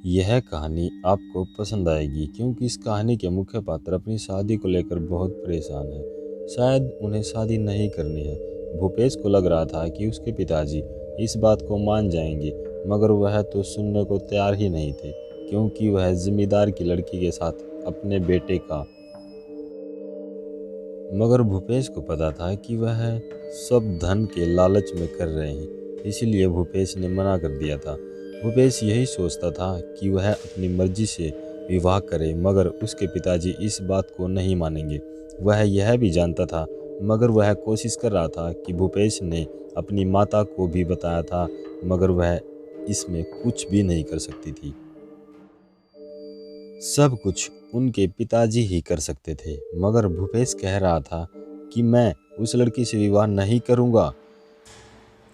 यह कहानी आपको पसंद आएगी क्योंकि इस कहानी के मुख्य पात्र अपनी शादी को लेकर बहुत परेशान हैं। शायद उन्हें शादी नहीं करनी है। भूपेश को लग रहा था कि उसके पिताजी इस बात को मान जाएंगे, मगर वह तो सुनने को तैयार ही नहीं थे क्योंकि वह जिम्मेदार की लड़की के साथ अपने बेटे का मगर भूपेश को पता था कि वह सब धन के लालच में कर रहे हैं, इसीलिए भूपेश ने मना कर दिया था। भूपेश यही सोचता था कि वह अपनी मर्जी से विवाह करे, मगर उसके पिताजी इस बात को नहीं मानेंगे। वह यह भी जानता था, मगर वह कोशिश कर रहा था कि भूपेश ने अपनी माता को भी बताया था, मगर वह इसमें कुछ भी नहीं कर सकती थी। सब कुछ उनके पिताजी ही कर सकते थे, मगर भूपेश कह रहा था कि मैं उस लड़की से विवाह नहीं करूंगा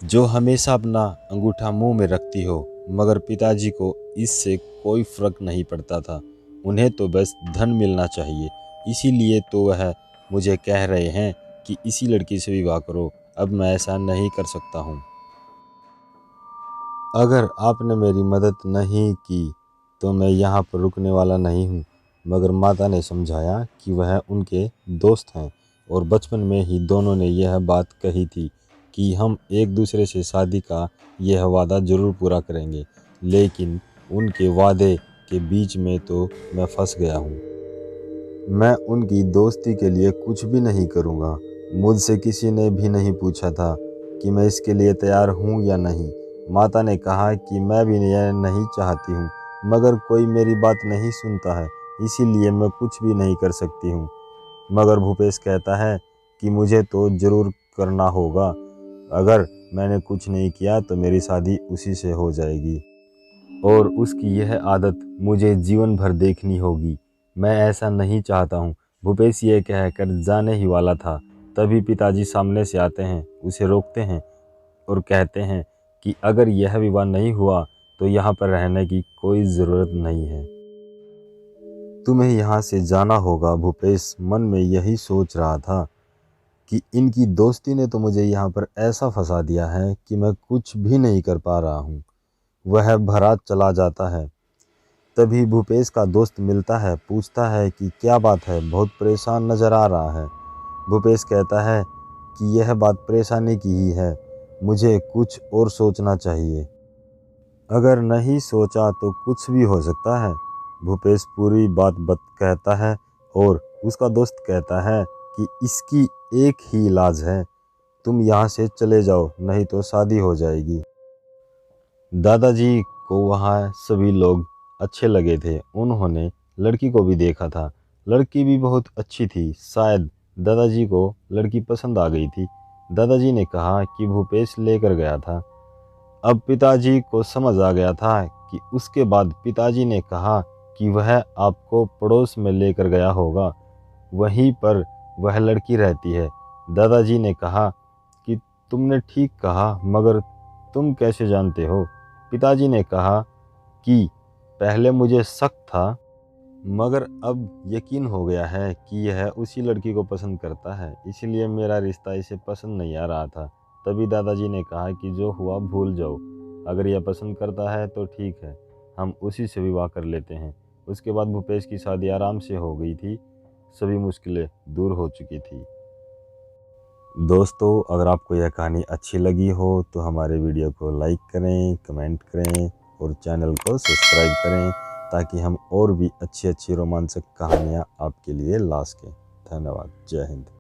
जो हमेशा अपना अंगूठा मुंह में रखती हो। मगर पिताजी को इससे कोई फर्क नहीं पड़ता था, उन्हें तो बस धन मिलना चाहिए। इसीलिए तो वह मुझे कह रहे हैं कि इसी लड़की से विवाह करो। अब मैं ऐसा नहीं कर सकता हूँ। अगर आपने मेरी मदद नहीं की तो मैं यहाँ पर रुकने वाला नहीं हूँ। मगर माता ने समझाया कि वह उनके दोस्त हैं और बचपन में ही दोनों ने यह बात कही थी कि हम एक दूसरे से शादी का यह वादा ज़रूर पूरा करेंगे। लेकिन उनके वादे के बीच में तो मैं फंस गया हूँ। मैं उनकी दोस्ती के लिए कुछ भी नहीं करूँगा। मुझसे किसी ने भी नहीं पूछा था कि मैं इसके लिए तैयार हूँ या नहीं। माता ने कहा कि मैं भी यह नहीं चाहती हूँ, मगर कोई मेरी बात नहीं सुनता है, इसीलिए मैं कुछ भी नहीं कर सकती हूँ। मगर भूपेश कहता है कि मुझे तो ज़रूर करना होगा। अगर मैंने कुछ नहीं किया तो मेरी शादी उसी से हो जाएगी और उसकी यह आदत मुझे जीवन भर देखनी होगी। मैं ऐसा नहीं चाहता हूँ। भूपेश ये कहकर जाने ही वाला था, तभी पिताजी सामने से आते हैं, उसे रोकते हैं और कहते हैं कि अगर यह विवाह नहीं हुआ तो यहाँ पर रहने की कोई ज़रूरत नहीं है। तुम्हें यहाँ से जाना होगा। भूपेश मन में यही सोच रहा था कि इनकी दोस्ती ने तो मुझे यहाँ पर ऐसा फंसा दिया है कि मैं कुछ भी नहीं कर पा रहा हूँ। वह भरा चला जाता है। तभी भूपेश का दोस्त मिलता है, पूछता है कि क्या बात है, बहुत परेशान नज़र आ रहा है। भूपेश कहता है कि यह बात परेशानी की ही है, मुझे कुछ और सोचना चाहिए। अगर नहीं सोचा तो कुछ भी हो सकता है। भूपेश पूरी बात कहता है और उसका दोस्त कहता है कि इसकी एक ही इलाज है, तुम यहाँ से चले जाओ, नहीं तो शादी हो जाएगी। दादाजी को वहाँ सभी लोग अच्छे लगे थे। उन्होंने लड़की को भी देखा था, लड़की भी बहुत अच्छी थी। शायद दादाजी को लड़की पसंद आ गई थी। दादाजी ने कहा कि भूपेश लेकर गया था। अब पिताजी को समझ आ गया था कि उसके बाद पिताजी ने कहा कि वह आपको पड़ोस में लेकर गया होगा, वहीं पर वह लड़की रहती है। दादाजी ने कहा कि तुमने ठीक कहा, मगर तुम कैसे जानते हो? पिताजी ने कहा कि पहले मुझे शक था, मगर अब यकीन हो गया है कि यह उसी लड़की को पसंद करता है, इसलिए मेरा रिश्ता इसे पसंद नहीं आ रहा था। तभी दादाजी ने कहा कि जो हुआ भूल जाओ, अगर यह पसंद करता है तो ठीक है, हम उसी से विवाह कर लेते हैं। उसके बाद भूपेश की शादी आराम से हो गई थी, सभी मुश्किलें दूर हो चुकी थी। दोस्तों, अगर आपको यह कहानी अच्छी लगी हो तो हमारे वीडियो को लाइक करें, कमेंट करें और चैनल को सब्सक्राइब करें ताकि हम और भी अच्छी अच्छी रोमांचक कहानियाँ आपके लिए ला सकें। धन्यवाद। जय हिंद।